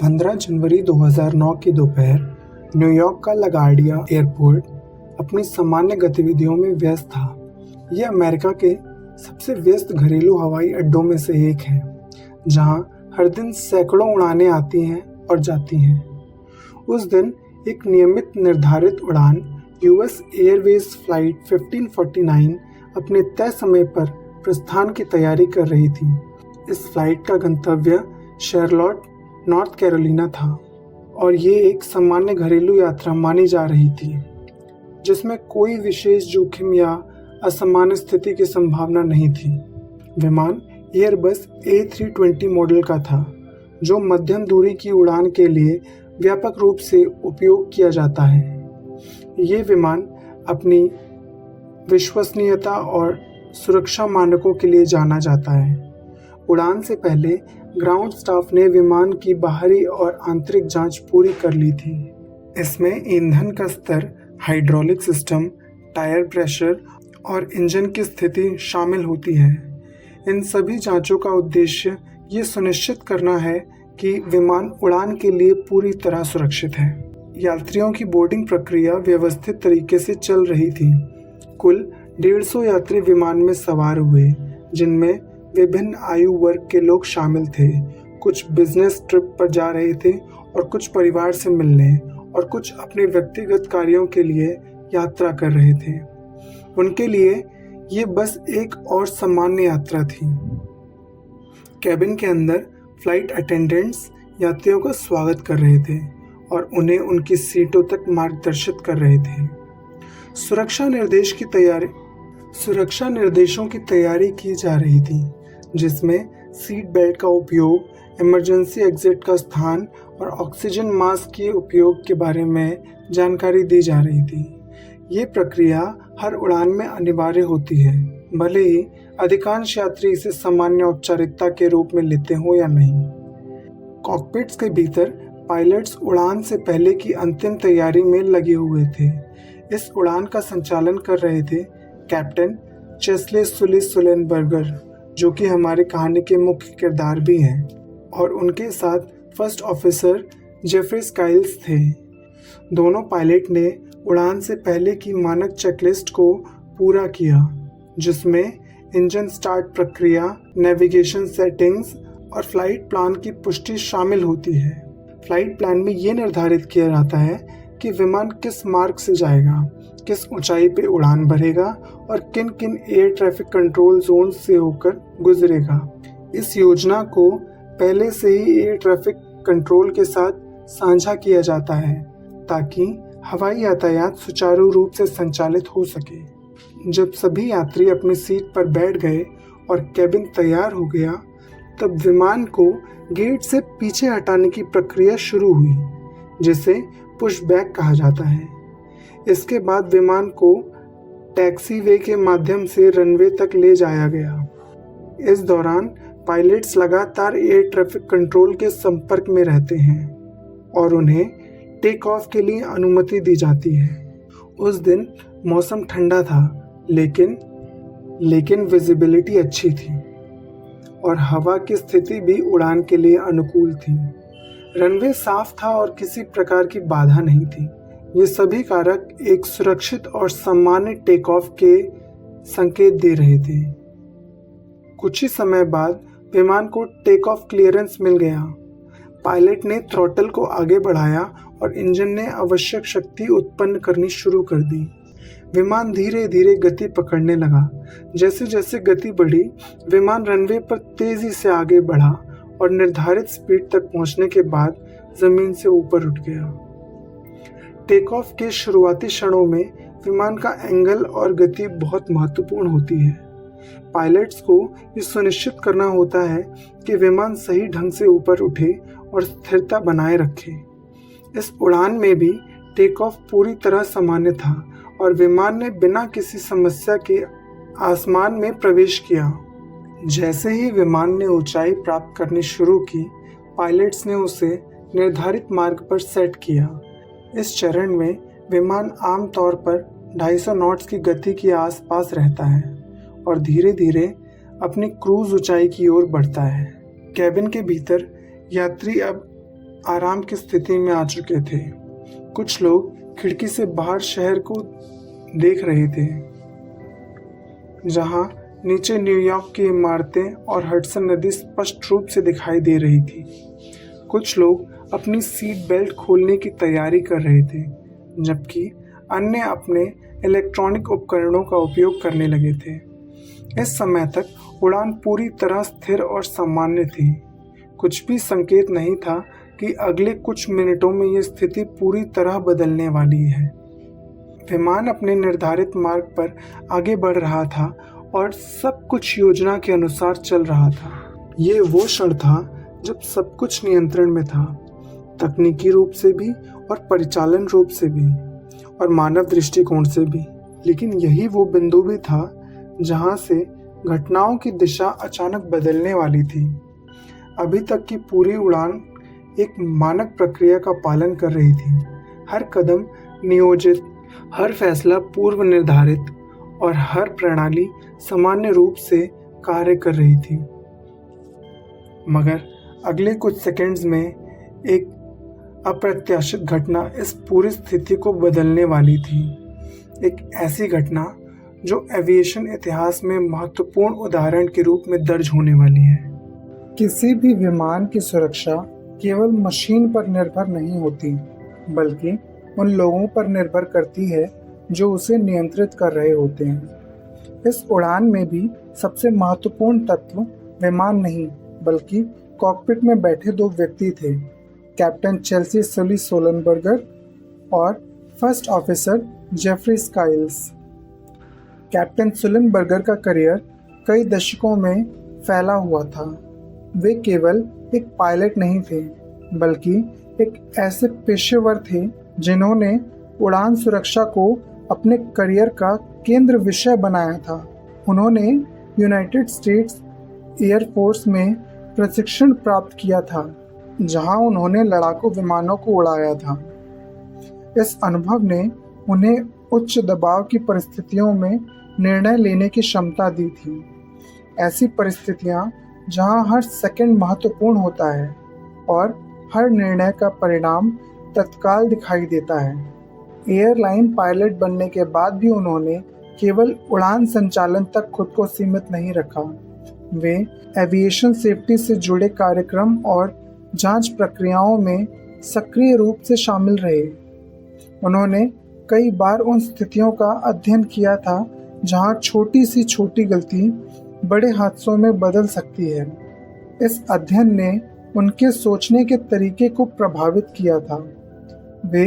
15 जनवरी 2009 की दोपहर न्यूयॉर्क का लगार्डिया एयरपोर्ट अपनी सामान्य गतिविधियों में व्यस्त था। यह अमेरिका के सबसे व्यस्त घरेलू हवाई अड्डों में से एक है, जहां हर दिन सैकड़ों उड़ानें आती हैं और जाती हैं। उस दिन एक नियमित निर्धारित उड़ान यूएस एयरवेज फ्लाइट 1549 अपने तय समय पर प्रस्थान की तैयारी कर रही थी। इस फ्लाइट का गंतव्य शार्लोट, नॉर्थ कैरोलिना था और ये एक सामान्य घरेलू यात्रा मानी जा रही थी, जिसमें कोई विशेष जोखिम या असामान्य स्थिति की संभावना नहीं थी। विमान एयरबस A320 मॉडल का था, जो मध्यम दूरी की उड़ान के लिए व्यापक रूप से उपयोग किया जाता है। ये विमान अपनी विश्वसनीयता और सुरक्षा मानकों के लिए जाना जाता है। उड़ान से पहले ग्राउंड स्टाफ ने विमान की बाहरी और आंतरिक जांच पूरी कर ली थी। इसमें ईंधन का स्तर, हाइड्रोलिक सिस्टम, टायर प्रेशर और इंजन की स्थिति शामिल होती है। इन सभी जांचों का उद्देश्य ये सुनिश्चित करना है कि विमान उड़ान के लिए पूरी तरह सुरक्षित है। यात्रियों की बोर्डिंग प्रक्रिया व्यवस्थित तरीके से चल रही थी। कुल 150 यात्री विमान में सवार हुए, जिनमें विभिन्न आयु वर्ग के लोग शामिल थे। कुछ बिजनेस ट्रिप पर जा रहे थे और कुछ परिवार से मिलने और कुछ अपने व्यक्तिगत कार्यों के लिए यात्रा कर रहे थे। उनके लिए ये बस एक और सामान्य यात्रा थी। कैबिन के अंदर फ्लाइट अटेंडेंट्स यात्रियों का स्वागत कर रहे थे और उन्हें उनकी सीटों तक मार्गदर्शित कर रहे थे। सुरक्षा निर्देशों की तैयारी की जा रही थी, जिसमें सीट बेल्ट का उपयोग, इमरजेंसी एग्जिट का स्थान और ऑक्सीजन मास्क के उपयोग के बारे में जानकारी दी जा रही थी। ये प्रक्रिया हर उड़ान में अनिवार्य होती है, भले ही अधिकांश यात्री इसे सामान्य औपचारिकता के रूप में लेते हो या नहीं। कॉकपिट्स के भीतर पायलट्स उड़ान से पहले की अंतिम तैयारी में लगे हुए थे। इस उड़ान का संचालन कर रहे थे कैप्टन चेस्ले सुलेनबर्गर, जो कि हमारी कहानी के मुख्य किरदार भी हैं, और उनके साथ फर्स्ट ऑफिसर जेफरी स्काइल्स थे। दोनों पायलट ने उड़ान से पहले की मानक चेकलिस्ट को पूरा किया, जिसमें इंजन स्टार्ट प्रक्रिया, नेविगेशन सेटिंग्स और फ्लाइट प्लान की पुष्टि शामिल होती है। फ्लाइट प्लान में ये निर्धारित किया जाता है कि विमान किस मार्ग से जाएगा, किस ऊंचाई पे उड़ान भरेगा और किन किन एयर ट्रैफिक कंट्रोल जोन से होकर गुजरेगा। इस योजना को पहले से ही एयर ट्रैफिक कंट्रोल के साथ साझा किया जाता है, ताकि हवाई यातायात सुचारू रूप से संचालित हो सके। जब सभी यात्री अपनी सीट पर बैठ गए और कैबिन तैयार हो गया, तब विमान को गेट से पीछे हटाने की प्रक्रिया शुरू हुई, जिसे पुश बैक कहा जाता है। इसके बाद विमान को टैक्सीवे के माध्यम से रनवे तक ले जाया गया। इस दौरान पायलट्स लगातार एयर ट्रैफिक कंट्रोल के संपर्क में रहते हैं और उन्हें टेक ऑफ के लिए अनुमति दी जाती है। उस दिन मौसम ठंडा था, लेकिन विजिबिलिटी अच्छी थी और हवा की स्थिति भी उड़ान के लिए अनुकूल थी। रनवे साफ था और किसी प्रकार की बाधा नहीं थी। ये सभी कारक एक सुरक्षित और सामान्य टेक ऑफ के संकेत दे रहे थे। कुछ ही समय बाद विमान को टेक ऑफ क्लियरेंस मिल गया। पायलट ने थ्रॉटल को आगे बढ़ाया और इंजन ने आवश्यक शक्ति उत्पन्न करनी शुरू कर दी। विमान धीरे धीरे गति पकड़ने लगा। जैसे जैसे गति बढ़ी, विमान रनवे पर तेजी से आगे बढ़ा और निर्धारित स्पीड तक पहुंचने के बाद जमीन से ऊपर उठ गया। टेक ऑफ के शुरुआती क्षणों में विमान का एंगल और गति बहुत महत्वपूर्ण होती है। पायलट्स को ये सुनिश्चित करना होता है कि विमान सही ढंग से ऊपर उठे और स्थिरता बनाए रखे। इस उड़ान में भी टेक ऑफ पूरी तरह सामान्य था और विमान ने बिना किसी समस्या के आसमान में प्रवेश किया। जैसे ही विमान ने ऊंचाई प्राप्त करनी शुरू की, पायलट्स ने उसे निर्धारित मार्ग पर सेट किया। इस चरण में विमान आमतौर पर 250 नॉट्स की गति के आसपास रहता है और धीरे धीरे अपनी क्रूज ऊंचाई की ओर बढ़ता है। कैबिन के भीतर यात्री अब आराम की स्थिति में आ चुके थे। कुछ लोग खिड़की से बाहर शहर को देख रहे थे, जहां नीचे न्यूयॉर्क की इमारतें और हडसन नदी स्पष्ट रूप से दिखाई दे रही थी। कुछ लोग अपनी सीट बेल्ट खोलने की तैयारी कर रहे थे, जबकि अन्य अपने इलेक्ट्रॉनिक उपकरणों का उपयोग करने लगे थे। इस समय तक उड़ान पूरी तरह स्थिर और सामान्य थी। कुछ भी संकेत नहीं था कि अगले कुछ मिनटों में यह स्थिति पूरी तरह बदलने वाली है। विमान अपने निर्धारित मार्ग पर आगे बढ़ रहा था और सब कुछ योजना के अनुसार चल रहा था। ये वो क्षण था जब सब कुछ नियंत्रण में था, तकनीकी रूप से भी और परिचालन रूप से भी और मानव दृष्टिकोण से भी। लेकिन यही वो बिंदु भी था जहां से घटनाओं की दिशा अचानक बदलने वाली थी। अभी तक की पूरी उड़ान एक मानक प्रक्रिया का पालन कर रही थी। हर कदम नियोजित, हर फैसला पूर्व निर्धारित और हर प्रणाली सामान्य रूप से कार्य कर रही थी। मगर अगले कुछ सेकंड्स में एक अप्रत्याशित घटना इस पूरी स्थिति को बदलने वाली थी। एक ऐसी घटना जो एविएशन इतिहास में महत्वपूर्ण उदाहरण के रूप में दर्ज होने वाली है। किसी भी विमान की सुरक्षा केवल मशीन पर निर्भर नहीं होती, बल्कि उन लोगों पर निर्भर करती है जो उसे नियंत्रित कर रहे होते हैं। इस उड़ान में भी सबसे महत्वपूर्ण तत्व विमान नहीं, बल्कि कॉकपिट में बैठे दो व्यक्ति थे, कैप्टन चेल्सी सुली सोलनबर्गर और फर्स्ट ऑफिसर जेफरी स्काइल्स। कैप्टन सुलनबर्गर का करियर कई दशकों में फैला हुआ था। वे केवल एक पायलट नहीं थे, बल्कि एक ऐसे पेशेवर थे जिन्होंने उड़ान सुरक्षा को अपने करियर का केंद्र विषय बनाया था। उन्होंने यूनाइटेड स्टेट्स एयर फोर्स में प्रशिक्षण प्राप्त किया था, जहां उन्होंने लड़ाकू विमानों को उड़ाया था। इस अनुभव ने उन्हें उच्च दबाव की परिस्थितियों में निर्णय लेने की क्षमता दी थी। ऐसी परिस्थितियां जहां हर सेकंड महत्वपूर्ण होता है और हर निर्णय का परिणाम तत्काल दिखाई देता है। एयरलाइन पायलट बनने के बाद भी उन्होंने केवल उड़ान संचालन तक खुद को सीमित नहीं रखा। वे एविएशन सेफ्टी से जुड़े कार्यक्रम और जांच प्रक्रियाओं में सक्रिय रूप से शामिल रहे। उन्होंने कई बार उन स्थितियों का अध्ययन किया था जहां छोटी सी छोटी गलती बड़े हादसों में बदल सकती है। इस अध्ययन ने उनके सोचने के तरीके को प्रभावित किया था। वे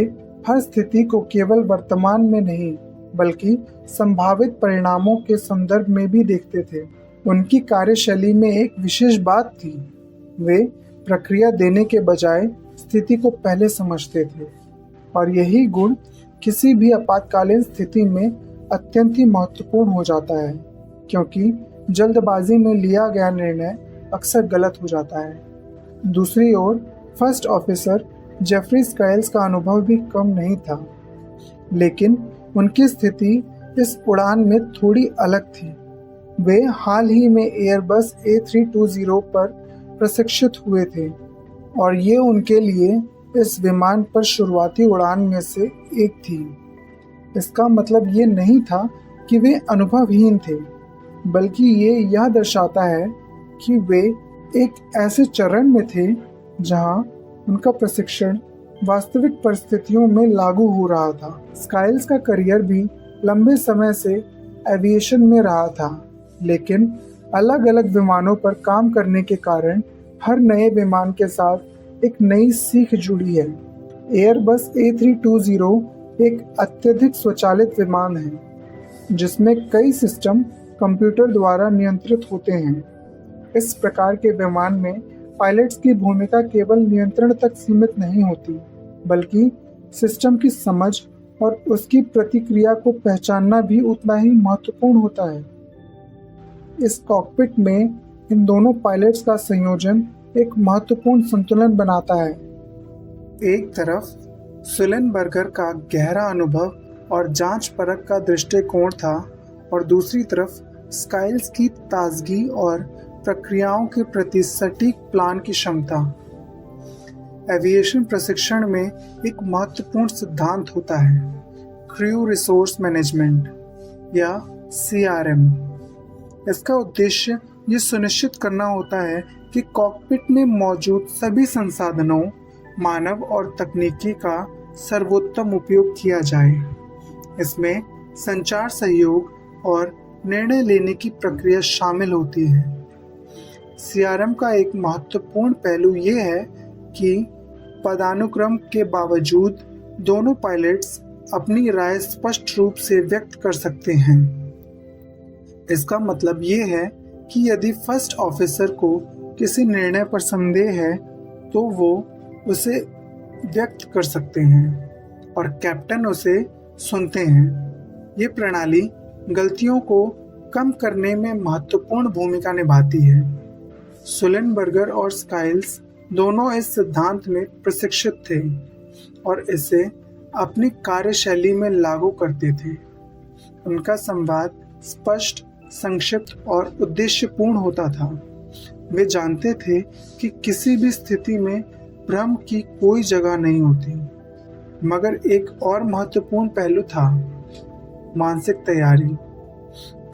हर स्थिति को केवल वर्तमान में नहीं, बल्कि संभावित परिणामों के संदर्भ में भी देखते थे। उनकी कार्यशैली में एक विशेष बात थी, वे प्रक्रिया देने के बजाय स्थिति को पहले समझते थे, और यही गुण किसी भी आपातकालीन स्थिति में अत्यंत ही महत्वपूर्ण हो जाता है, क्योंकि जल्दबाजी में लिया गया निर्णय अक्सर गलत हो जाता है। दूसरी ओर फर्स्ट ऑफिसर जेफरी स्काइल्स का अनुभव भी कम नहीं था, लेकिन उनकी स्थिति इस उड़ान में थोड़ी अलग थी। वे हाल ही में एयरबस A320 पर प्रशिक्षित हुए थे, और ये उनके लिए इस विमान पर शुरुआती उड़ान में से एक थी। इसका मतलब ये नहीं था कि वे अनुभवहीन थे, बल्कि ये यह दर्शाता है कि वे एक ऐसे चरण में थे जहां उनका प्रशिक्षण वास्तविक परिस्थितियों में लागू हो रहा था। स्काइल्स का करियर भी लंबे समय से एविएशन में रहा था, लेकिन अलग अलग विमानों पर काम करने के कारण हर नए विमान के साथ एक नई सीख जुड़ी है। एयरबस A320 एक अत्यधिक स्वचालित विमान है, जिसमें कई सिस्टम कंप्यूटर द्वारा नियंत्रित होते हैं। इस प्रकार के विमान में पायलट्स की भूमिका केवल नियंत्रण तक सीमित नहीं होती, बल्कि सिस्टम की समझ और उसकी प्रतिक्रिया को पहचानना भी उतना ही महत्वपूर्ण होता है। इस कॉकपिट में इन दोनों पायलट्स का संयोजन एक महत्वपूर्ण संतुलन बनाता है। एक तरफ सुलेनबर्गर का गहरा अनुभव और जांच परख का दृष्टिकोण था, और दूसरी तरफ स्काइल्स की ताजगी और प्रक्रियाओं के प्रति सटीक प्लान की क्षमता। एविएशन प्रशिक्षण में एक महत्वपूर्ण सिद्धांत होता है, क्रू रिसोर्स मैनेजमेंट या CRM। इसका उद्देश्य ये सुनिश्चित करना होता है कि कॉकपिट में मौजूद सभी संसाधनों, मानव और तकनीकी का सर्वोत्तम उपयोग किया जाए। इसमें संचार सहयोग और निर्णय लेने की प्रक्रिया शामिल होती है। CRM का एक महत्वपूर्ण पहलू ये है कि पदानुक्रम के बावजूद दोनों पायलट्स अपनी राय स्पष्ट रूप से व्यक्त कर सकते हैं। इसका मतलब ये है कि यदि फर्स्ट ऑफिसर को किसी निर्णय पर संदेह है तो वो उसे व्यक्त कर सकते हैं और कैप्टन उसे सुनते हैं। ये प्रणाली गलतियों को कम करने में महत्वपूर्ण भूमिका निभाती है। सुलेनबर्गर और स्काइल्स दोनों इस सिद्धांत में प्रशिक्षित थे और इसे अपनी कार्यशैली में लागू करते थे। उनका संवाद स्पष्ट, संक्षिप्त और उद्देश्यपूर्ण होता था। वे जानते थे कि किसी भी स्थिति में भ्रम की कोई जगह नहीं होती। मगर एक और महत्वपूर्ण पहलू था, मानसिक तैयारी।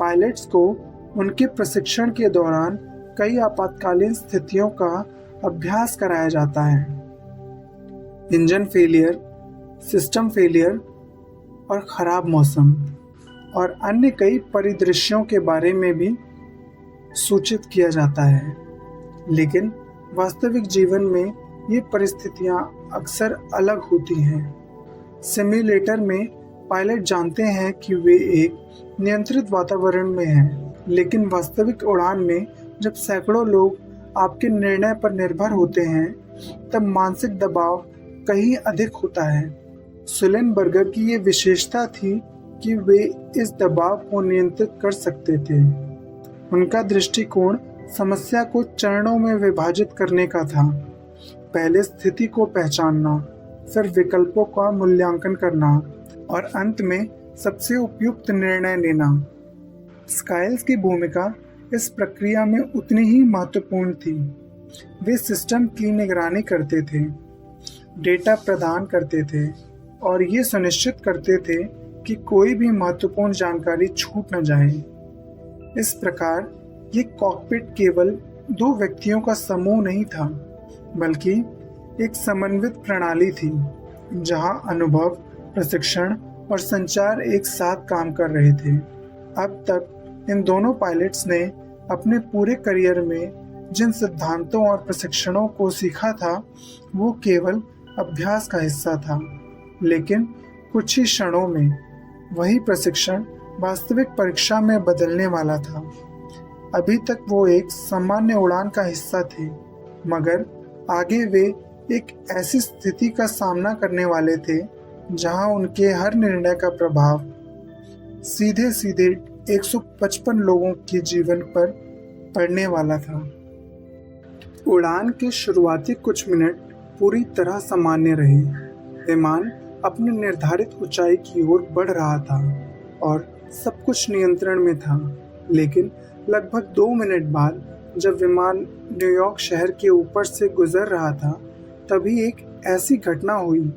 पायलट्स को उनके प्रशिक्षण के दौरान कई आपातकालीन स्थितियों का अभ्यास कराया जाता है। इंजन फेलियर, सिस्टम फेलियर और ख़राब मौसम और अन्य कई परिदृश्यों के बारे में भी सूचित किया जाता है। लेकिन वास्तविक जीवन में ये परिस्थितियाँ अक्सर अलग होती हैं। सिम्युलेटर में पायलट जानते हैं कि वे एक नियंत्रित वातावरण में हैं, लेकिन वास्तविक उड़ान में जब सैकड़ों लोग आपके निर्णय पर निर्भर होते हैं, तब मानसिक दबाव कहीं अधिक होता है। सुलेनबर्गर की ये विशेषता थी कि वे इस दबाव को नियंत्रित कर सकते थे। उनका दृष्टिकोण समस्या को चरणों में विभाजित करने का था। पहले स्थिति को पहचानना, फिर विकल्पों का मूल्यांकन करना और अंत में सबसे उपयुक्त निर्णय लेना। स्काइल्स की भूमिका इस प्रक्रिया में उतनी ही महत्वपूर्ण थी। वे सिस्टम की निगरानी करते थे, डेटा प्रदान करते थे और ये सुनिश्चित करते थे कि कोई भी महत्वपूर्ण जानकारी छूट न जाए। इस प्रकार ये कॉकपिट केवल दो व्यक्तियों का समूह नहीं था, बल्कि एक समन्वित प्रणाली थी जहां अनुभव, प्रशिक्षण और संचार एक साथ काम कर रहे थे। अब तक इन दोनों पायलट्स ने अपने पूरे करियर में जिन सिद्धांतों और प्रशिक्षणों को सीखा था, वो केवल अभ्यास का हिस्सा था। लेकिन कुछ ही क्षणों में वही प्रशिक्षण वास्तविक परीक्षा में बदलने वाला था। अभी तक वो एक सामान्य उड़ान का हिस्सा थे, मगर आगे वे एक ऐसी स्थिति का सामना करने वाले थे जहां उनके हर निर्णय का प्रभाव सीधे सीधे 155 लोगों के जीवन पर पड़ने वाला था। उड़ान के शुरुआती कुछ मिनट पूरी तरह सामान्य रहे। विमान अपनी निर्धारित ऊंचाई की ओर बढ़ रहा था और सब कुछ नियंत्रण में था। लेकिन लगभग 2 मिनट बाद जब विमान न्यूयॉर्क शहर के ऊपर से गुजर रहा था, तभी एक ऐसी घटना हुई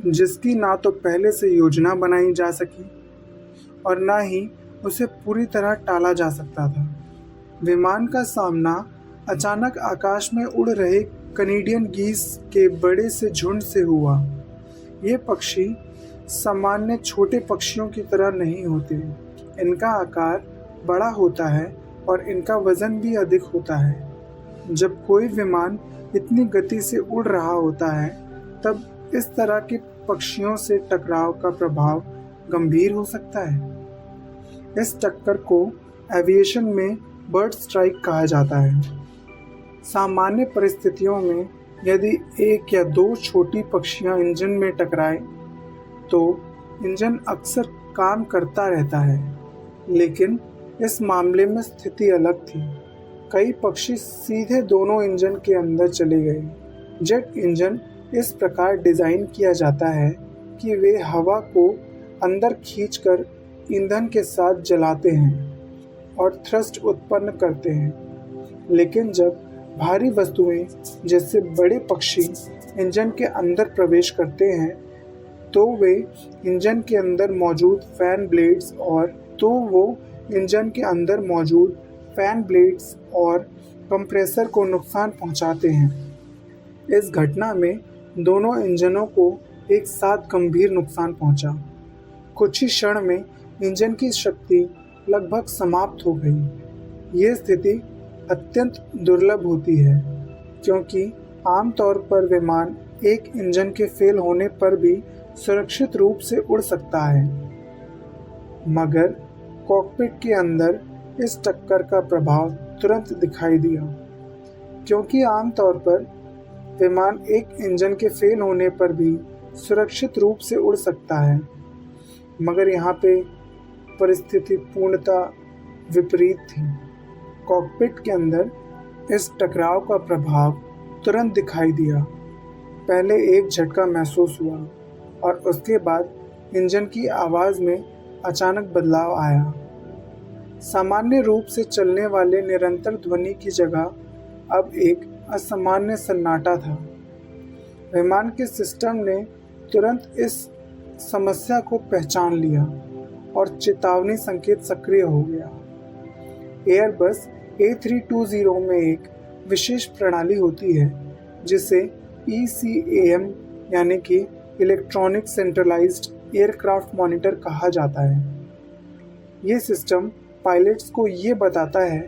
जिसकी ना तो पहले से योजना बनाई जा सकी और ना ही उसे पूरी तरह टाला जा सकता था। विमान का सामना अचानक आकाश में उड़ रहे कनेडियन गीस के बड़े से झुंड से हुआ। ये पक्षी सामान्य छोटे पक्षियों की तरह नहीं होते। इनका आकार बड़ा होता है और इनका वजन भी अधिक होता है। जब कोई विमान इतनी गति से उड़ रहा होता है, तब इस तरह के पक्षियों से टकराव का प्रभाव गंभीर हो सकता है। इस टक्कर को एविएशन में बर्ड स्ट्राइक कहा जाता है। सामान्य परिस्थितियों में यदि 1 या 2 छोटी पक्षियां इंजन में टकराएं, तो इंजन अक्सर काम करता रहता है, लेकिन इस मामले में स्थिति अलग थी। कई पक्षी सीधे दोनों इंजन के अंदर चले गए। जेट इंजन इस प्रकार डिज़ाइन किया जाता है कि वे हवा को अंदर खींचकर ईंधन के साथ जलाते हैं और थ्रस्ट उत्पन्न करते हैं। लेकिन जब भारी वस्तुएं जैसे बड़े पक्षी इंजन के अंदर प्रवेश करते हैं तो वे इंजन के अंदर मौजूद फैन ब्लेड्स और कंप्रेसर को नुकसान पहुंचाते हैं। इस घटना में दोनों इंजनों को एक साथ गंभीर नुकसान पहुंचा। कुछ ही क्षण में इंजन की शक्ति लगभग समाप्त हो गई। ये स्थिति अत्यंत दुर्लभ होती है क्योंकि आमतौर पर विमान एक इंजन के फेल होने पर भी सुरक्षित रूप से उड़ सकता है, मगर कॉकपिट के अंदर इस टक्कर का प्रभाव तुरंत दिखाई दिया। क्योंकि आमतौर पर विमान एक इंजन के फेल होने पर भी सुरक्षित रूप से उड़ सकता है, मगर यहाँ पे परिस्थिति पूर्णतः विपरीत थी। कॉकपिट के अंदर इस टकराव का प्रभाव तुरंत दिखाई दिया। पहले एक झटका महसूस हुआ और उसके बाद इंजन की आवाज़ में अचानक बदलाव आया। सामान्य रूप से चलने वाले निरंतर ध्वनि की जगह अब एक असामान्य सन्नाटा था। विमान के सिस्टम ने तुरंत इस समस्या को पहचान लिया और चेतावनी संकेत सक्रिय हो गया। एयरबस A320 में एक विशेष प्रणाली होती है जिसे ECAM यानी कि इलेक्ट्रॉनिक सेंट्रलाइज्ड एयरक्राफ्ट मॉनिटर कहा जाता है। ये सिस्टम पायलट्स को ये बताता है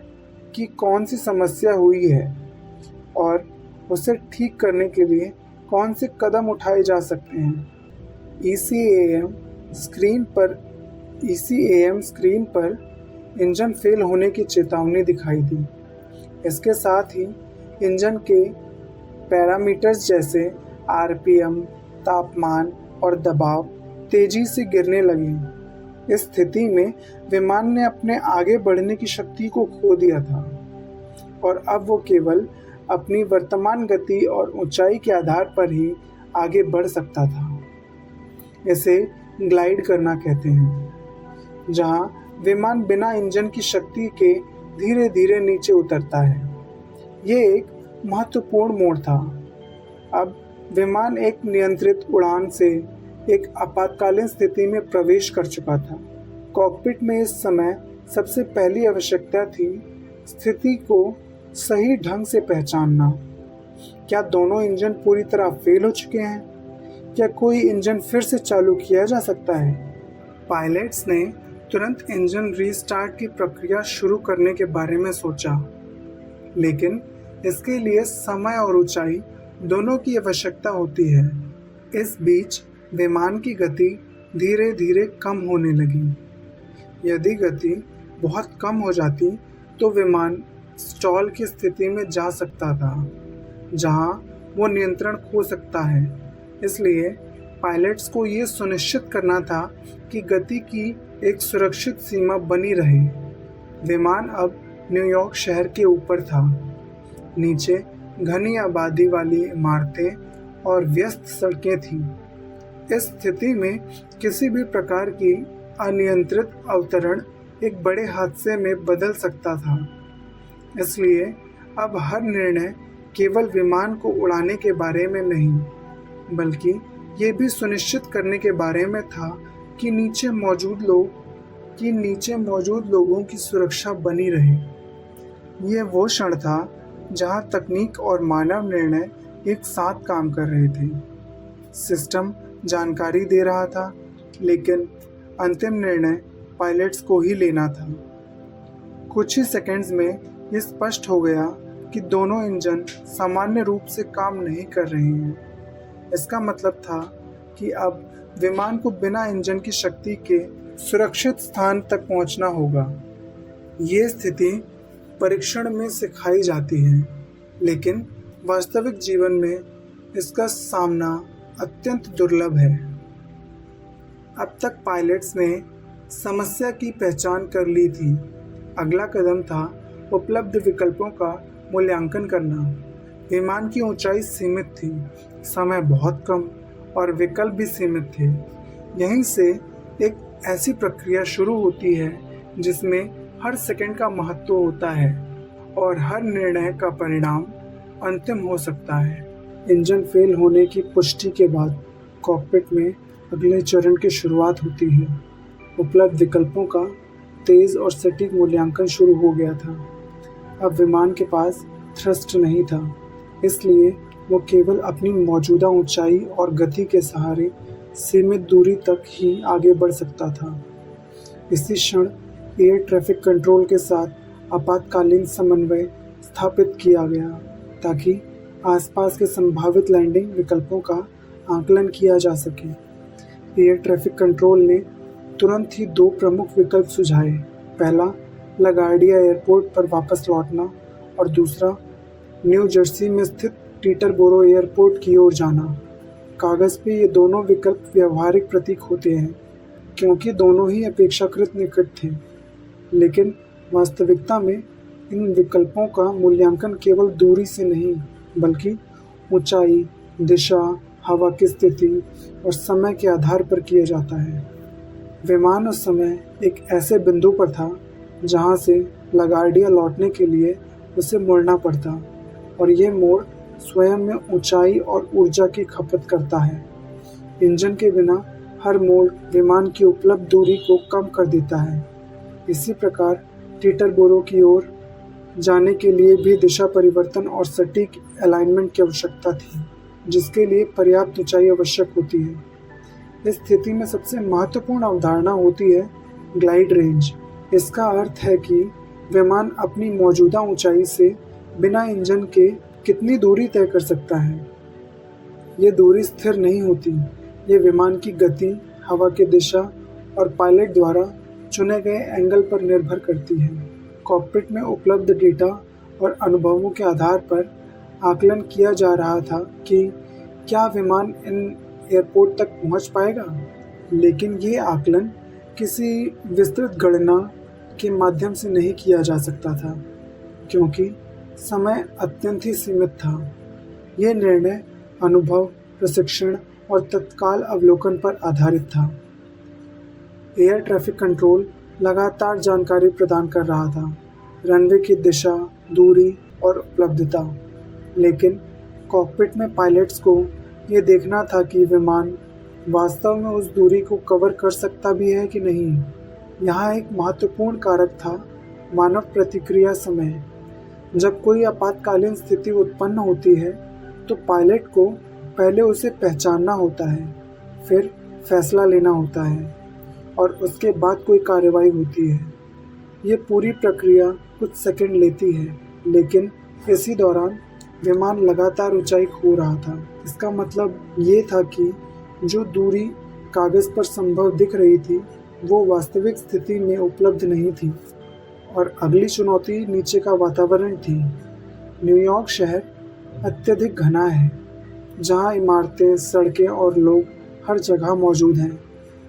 कि कौन सी समस्या हुई है और उसे ठीक करने के लिए कौन से कदम उठाए जा सकते हैं। ECAM स्क्रीन पर इंजन फेल होने की चेतावनी दिखाई दी। इसके साथ ही इंजन के पैरामीटर्स जैसे RPM, तापमान और दबाव तेजी से गिरने लगे। इस स्थिति में विमान ने अपने आगे बढ़ने की शक्ति को खो दिया था और अब वो केवल अपनी वर्तमान गति और ऊंचाई के आधार पर ही आगे बढ़ सकता था। इसे ग्लाइड करना कहते हैं, जहां विमान बिना इंजन की शक्ति के धीरे धीरे नीचे उतरता है। ये एक महत्वपूर्ण मोड़ था। अब विमान एक नियंत्रित उड़ान से एक आपातकालीन स्थिति में प्रवेश कर चुका था। कॉकपिट में इस समय सबसे पहली आवश्यकता थी स्थिति को सही ढंग से पहचानना। क्या दोनों इंजन पूरी तरह फेल हो चुके हैं? क्या कोई इंजन फिर से चालू किया जा सकता है? पायलट्स ने तुरंत इंजन रीस्टार्ट की प्रक्रिया शुरू करने के बारे में सोचा, लेकिन इसके लिए समय और ऊंचाई दोनों की आवश्यकता होती है। इस बीच विमान की गति धीरे धीरे कम होने लगी। यदि गति बहुत कम हो जाती तो विमान स्टॉल की स्थिति में जा सकता था, जहां वो नियंत्रण खो सकता है। इसलिए पायलट्स को ये सुनिश्चित करना था कि गति की एक सुरक्षित सीमा बनी रहे। विमान अब न्यूयॉर्क शहर के ऊपर था। नीचे घनी आबादी वाली इमारतें और व्यस्त सड़कें थीं। इस स्थिति में किसी भी प्रकार की अनियंत्रित अवतरण एक बड़े हादसे में बदल सकता था। इसलिए अब हर निर्णय केवल विमान को उड़ाने के बारे में नहीं, बल्कि ये भी सुनिश्चित करने के बारे में था कि नीचे मौजूद लोगों की सुरक्षा बनी रहे। ये वो क्षण था जहां तकनीक और मानव निर्णय एक साथ काम कर रहे थे। सिस्टम जानकारी दे रहा था, लेकिन अंतिम निर्णय पायलट्स को ही लेना था। कुछ ही सेकंड्स में ये स्पष्ट हो गया कि दोनों इंजन सामान्य रूप से काम नहीं कर रहे हैं। इसका मतलब था कि अब विमान को बिना इंजन की शक्ति के सुरक्षित स्थान तक पहुंचना होगा। ये स्थिति परीक्षण में सिखाई जाती है, लेकिन वास्तविक जीवन में इसका सामना अत्यंत दुर्लभ है। अब तक पायलट्स ने समस्या की पहचान कर ली थी। अगला कदम था उपलब्ध विकल्पों का मूल्यांकन करना। विमान की ऊंचाई सीमित थी, समय बहुत कम और विकल्प भी सीमित थे। यहीं से एक ऐसी प्रक्रिया शुरू होती है जिसमें हर सेकंड का महत्व होता है और हर निर्णय का परिणाम अंतिम हो सकता है। इंजन फेल होने की पुष्टि के बाद कॉकपिट में अगले चरण की शुरुआत होती है। उपलब्ध विकल्पों का तेज और सटीक मूल्यांकन शुरू हो गया था। अब विमान के पास थ्रस्ट नहीं था, इसलिए वो केवल अपनी मौजूदा ऊंचाई और गति के सहारे सीमित दूरी तक ही आगे बढ़ सकता था। इसी क्षण एयर ट्रैफिक कंट्रोल के साथ आपातकालीन समन्वय स्थापित किया गया ताकि आसपास के संभावित लैंडिंग विकल्पों का आकलन किया जा सके। एयर ट्रैफिक कंट्रोल ने तुरंत ही 2 प्रमुख विकल्प सुझाए। पहला, लागार्डिया एयरपोर्ट पर वापस लौटना और दूसरा, न्यू जर्सी में स्थित टीटरबोरो एयरपोर्ट की ओर जाना। कागज़ पे ये दोनों विकल्प व्यवहारिक प्रतीक होते हैं क्योंकि दोनों ही अपेक्षाकृत निकट थे, लेकिन वास्तविकता में इन विकल्पों का मूल्यांकन केवल दूरी से नहीं बल्कि ऊंचाई, दिशा, हवा की स्थिति और समय के आधार पर किया जाता है। विमान उस समय एक ऐसे बिंदु पर था जहां से लागार्डिया लौटने के लिए उसे मुड़ना पड़ता और ये मोड़ स्वयं में ऊंचाई और ऊर्जा की खपत करता है। इंजन के बिना हर मोड़ विमान की उपलब्ध दूरी को कम कर देता है। इसी प्रकार टीटरबोरो की ओर जाने के लिए भी दिशा परिवर्तन और सटीक अलाइनमेंट की आवश्यकता थी, जिसके लिए पर्याप्त ऊंचाई आवश्यक होती है। इस स्थिति में सबसे महत्वपूर्ण अवधारणा होती है ग्लाइड रेंज। इसका अर्थ है कि विमान अपनी मौजूदा ऊंचाई से बिना इंजन के कितनी दूरी तय कर सकता है। ये दूरी स्थिर नहीं होती, ये विमान की गति, हवा की दिशा और पायलट द्वारा चुने गए एंगल पर निर्भर करती है। कॉकपिट में उपलब्ध डेटा और अनुभवों के आधार पर आकलन किया जा रहा था कि क्या विमान इन एयरपोर्ट तक पहुंच पाएगा, लेकिन ये आकलन किसी विस्तृत गणना के माध्यम से नहीं किया जा सकता था क्योंकि समय अत्यंत ही सीमित था। यह निर्णय अनुभव, प्रशिक्षण और तत्काल अवलोकन पर आधारित था। एयर ट्रैफिक कंट्रोल लगातार जानकारी प्रदान कर रहा था, रनवे की दिशा, दूरी और उपलब्धता, लेकिन कॉकपिट में पायलट्स को ये देखना था कि विमान वास्तव में उस दूरी को कवर कर सकता भी है कि नहीं। यहाँ एक महत्वपूर्ण कारक था मानव प्रतिक्रिया समय। जब कोई आपातकालीन स्थिति उत्पन्न होती है तो पायलट को पहले उसे पहचानना होता है, फिर फैसला लेना होता है और उसके बाद कोई कार्रवाई होती है। ये पूरी प्रक्रिया कुछ सेकंड लेती है, लेकिन इसी दौरान विमान लगातार ऊंचाई खो रहा था। इसका मतलब ये था कि जो दूरी कागज़ पर संभव दिख रही थी वो वास्तविक स्थिति में उपलब्ध नहीं थी और अगली चुनौती नीचे का वातावरण थी। न्यूयॉर्क शहर अत्यधिक घना है, जहाँ इमारतें, सड़कें और लोग हर जगह मौजूद हैं।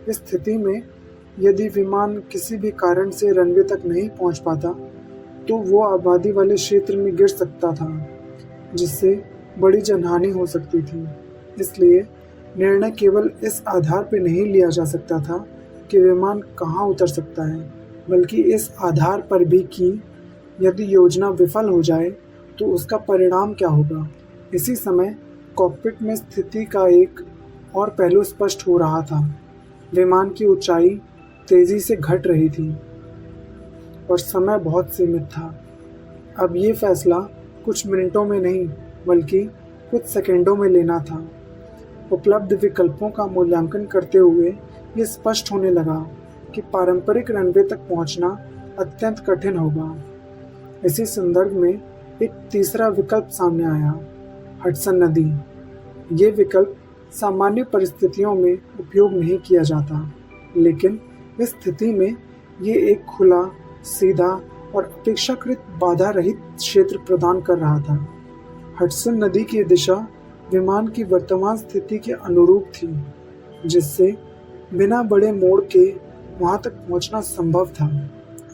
इस स्थिति में यदि विमान किसी भी कारण से रनवे तक नहीं पहुँच पाता तो वो आबादी वाले क्षेत्र में गिर सकता था, जिससे बड़ी जनहानि हो सकती थी। इसलिए निर्णय केवल इस आधार पर नहीं लिया जा सकता था कि विमान कहाँ उतर सकता है, बल्कि इस आधार पर भी कि यदि योजना विफल हो जाए तो उसका परिणाम क्या होगा। इसी समय कॉकपिट में स्थिति का एक और पहलू स्पष्ट हो रहा था। विमान की ऊंचाई तेज़ी से घट रही थी और समय बहुत सीमित था। अब ये फैसला कुछ मिनटों में नहीं बल्कि कुछ सेकंडों में लेना था। उपलब्ध विकल्पों का मूल्यांकन करते हुए ये स्पष्ट होने लगा कि पारंपरिक रनवे तक पहुंचना अत्यंत कठिन होगा। इसी संदर्भ में एक तीसरा विकल्प सामने आया, हडसन नदी। ये विकल्प सामान्य परिस्थितियों में उपयोग नहीं किया जाता, लेकिन इस स्थिति में ये एक खुला, सीधा और अपेक्षाकृत बाधा रहित क्षेत्र प्रदान कर रहा था। हडसन नदी की दिशा विमान की वर्तमान स्थिति के अनुरूप थी, जिससे बिना बड़े मोड़ के वहां तक पहुंचना संभव था।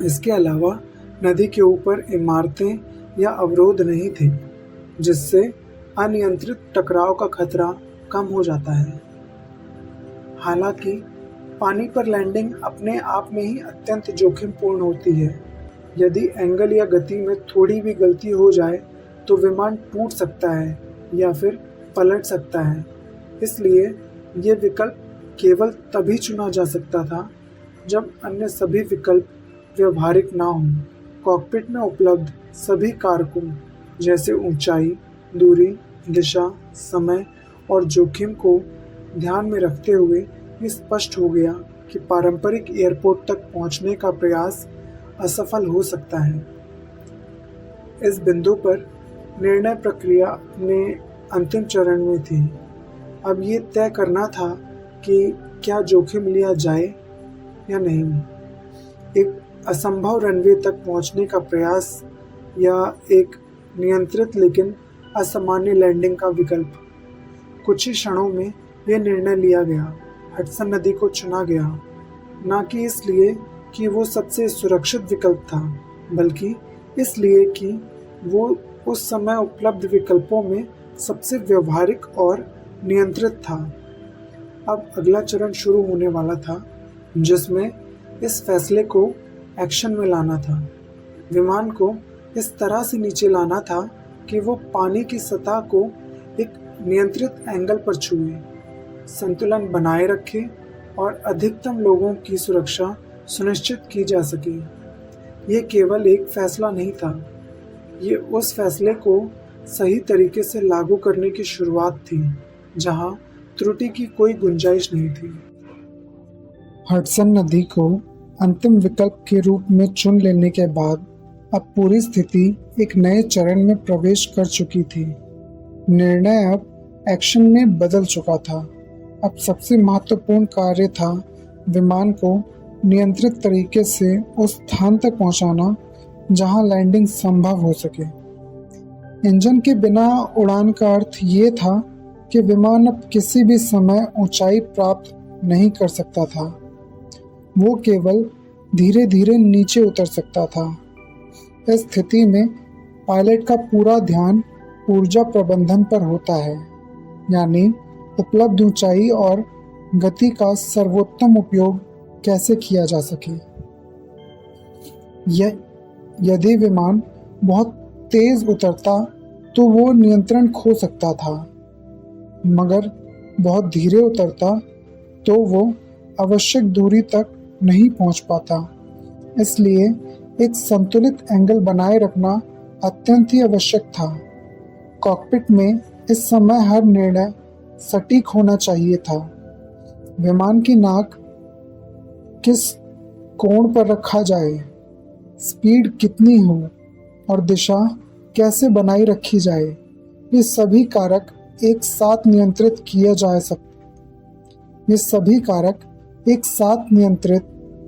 इसके अलावा नदी के ऊपर इमारतें या अवरोध नहीं थे, जिससे अनियंत्रित टकराव का खतरा कम हो जाता है। हालांकि पानी पर लैंडिंग अपने आप में ही अत्यंत जोखिमपूर्ण होती है। यदि एंगल या गति में थोड़ी भी गलती हो जाए तो विमान टूट सकता है या फिर पलट सकता है। इसलिए ये विकल्प केवल तभी चुना जा सकता था जब अन्य सभी विकल्प व्यवहारिक ना हों। कॉकपिट में उपलब्ध सभी कारकों जैसे ऊंचाई, दूरी, दिशा, समय और जोखिम को ध्यान में रखते हुए ये स्पष्ट हो गया कि पारंपरिक एयरपोर्ट तक पहुंचने का प्रयास असफल हो सकता है। इस बिंदु पर निर्णय प्रक्रिया अपने अंतिम चरण में थी। अब ये तय करना था कि क्या जोखिम लिया जाए या नहीं। एक असंभव रनवे तक पहुंचने का प्रयास या एक नियंत्रित लेकिन असामान्य लैंडिंग का विकल्प। कुछ ही क्षणों में यह निर्णय लिया गया। हडसन नदी को चुना गया, न कि इसलिए कि वो सबसे सुरक्षित विकल्प था, बल्कि इसलिए कि वो उस समय उपलब्ध विकल्पों में सबसे व्यवहारिक और नियंत्रित था। अब अगला चरण शुरू होने वाला था, जिसमें इस फैसले को एक्शन में लाना था। विमान को इस तरह से नीचे लाना था कि वो पानी की सतह को एक नियंत्रित एंगल पर छुए, संतुलन बनाए रखे और अधिकतम लोगों की सुरक्षा सुनिश्चित की जा सके। ये केवल एक फैसला नहीं था, ये उस फैसले को सही तरीके से लागू करने की शुरुआत थी, जहां त्रुटि की कोई गुंजाइश नहीं थी। हडसन नदी को अंतिम विकल्प के रूप में चुन लेने के बाद अब पूरी स्थिति एक नए चरण में प्रवेश कर चुकी थी। निर्णय अब एक्शन में बदल चुका था। अब सबसे महत्वपूर्ण कार्य था विमान को नियंत्रित तरीके से उस स्थान तक पहुंचाना जहां लैंडिंग संभव हो सके। इंजन के बिना उड़ान का अर्थ ये था कि विमान अब किसी भी समय ऊंचाई प्राप्त नहीं कर सकता था। वो केवल धीरे धीरे नीचे उतर सकता था। इस स्थिति में पायलट का पूरा ध्यान ऊर्जा प्रबंधन पर होता है, यानी उपलब्ध ऊंचाई और गति का सर्वोत्तम उपयोग कैसे किया जा सके। यदि विमान बहुत तेज उतरता तो वो नियंत्रण खो सकता था, मगर बहुत धीरे उतरता तो वो आवश्यक दूरी तक नहीं पहुंच पाता। इसलिए एक संतुलित एंगल बनाए रखना अत्यंत ही आवश्यक था। कॉकपिट में इस समय हर निर्णय सटीक होना चाहिए था। विमान की नाक किस कोण पर रखा जाए, स्पीड कितनी हो और दिशा कैसे बनाई रखी जाए, ये सभी कारक एक साथ नियंत्रित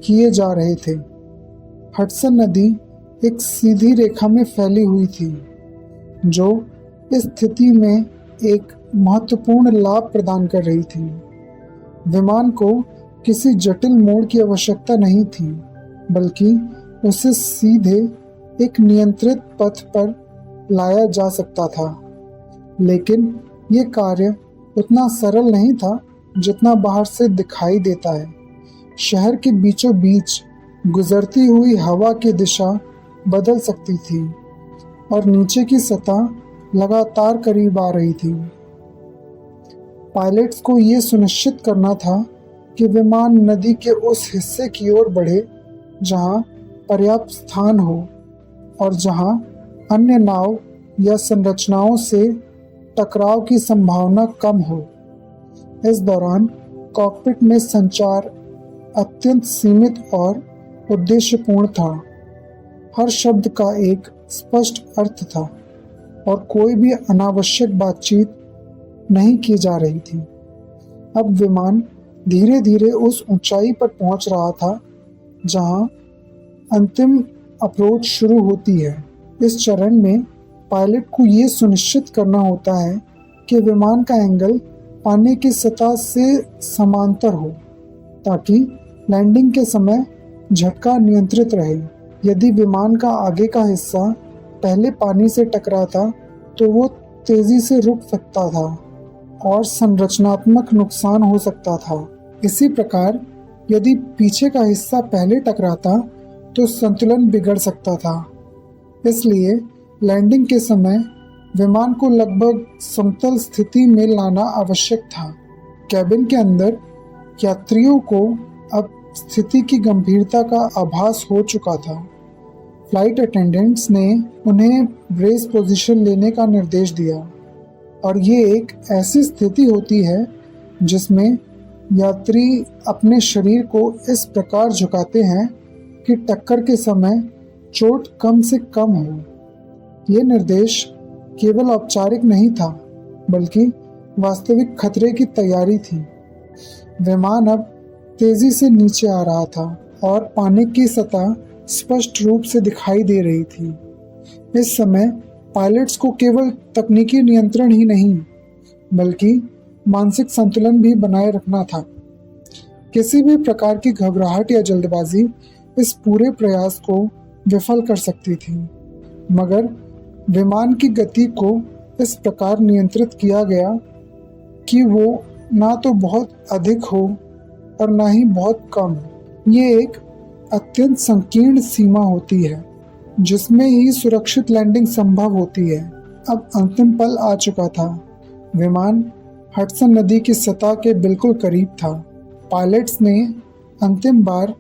किए जा रहे थे। हडसन नदी एक सीधी रेखा में फैली हुई थी, जो इस स्थिति में एक महत्वपूर्ण लाभ प्रदान कर रही थी। विमान को किसी जटिल मोड़ की आवश्यकता नहीं थी, बल्कि उसे सीधे एक नियंत्रित पथ पर लाया जा सकता था। लेकिन ये कार्य उतना सरल नहीं था जितना बाहर से दिखाई देता है। शहर के बीचों बीच गुजरती हुई हवा की दिशा बदल सकती थी और नीचे की सतह लगातार करीब आ रही थी। पायलट्स को ये सुनिश्चित करना था कि विमान नदी के उस हिस्से की ओर बढ़े जहां पर्याप्त स्थान हो और जहां अन्य नाव या संरचनाओं से टकराव की संभावना कम हो। इस दौरान कॉकपिट में संचार अत्यंत सीमित और उद्देश्यपूर्ण था। हर शब्द का एक स्पष्ट अर्थ था और कोई भी अनावश्यक बातचीत नहीं की जा रही थी। अब विमान धीरे धीरे उस ऊंचाई पर पहुंच रहा था जहां अंतिम अप्रोच शुरू होती है। इस चरण में पायलट को ये सुनिश्चित करना होता है कि विमान का एंगल पानी की सतह से समांतर हो, ताकि लैंडिंग के समय झटका नियंत्रित रहे। यदि विमान का आगे का हिस्सा पहले पानी से टकराता तो वो तेजी से रुक सकता था और संरचनात्मक नुकसान हो सकता था। इसी प्रकार यदि पीछे का हिस्सा पहले टकराता तो संतुलन बिगड़ सकता था। इसलिए लैंडिंग के समय विमान को लगभग समतल स्थिति में लाना आवश्यक था। कैबिन के अंदर यात्रियों को अब स्थिति की गंभीरता का आभास हो चुका था। फ्लाइट अटेंडेंट्स ने उन्हें ब्रेस पोजीशन लेने का निर्देश दिया और ये एक ऐसी स्थिति होती है जिसमें यात्री अपने शरीर को इस प्रकार झुकाते हैं कि टक्कर के समय चोट कम से कम हो। ये निर्देश केवल औपचारिक नहीं था बल्कि वास्तविक खतरे की तैयारी थी। विमान अब तेजी से नीचे आ रहा था और पानी की सतह स्पष्ट रूप से दिखाई दे रही थी। इस समय पायलट्स को केवल तकनीकी नियंत्रण ही नहीं बल्कि मानसिक संतुलन भी बनाए रखना था। किसी भी प्रकार की घबराहट या जल्दबाजी इस पूरे प्रयास को विफल कर सकती थी, मगर विमान की गति को इस प्रकार नियंत्रित किया गया कि वो ना तो बहुत अधिक हो और ना ही बहुत कम। ये एक अत्यंत संकीर्ण सीमा होती है जिसमें ही सुरक्षित लैंडिंग संभव होती है। अब अंतिम पल आ चुका था। विमान हडसन नदी की सतह के बिल्कुल करीब था। पायलट्स ने अंतिम बार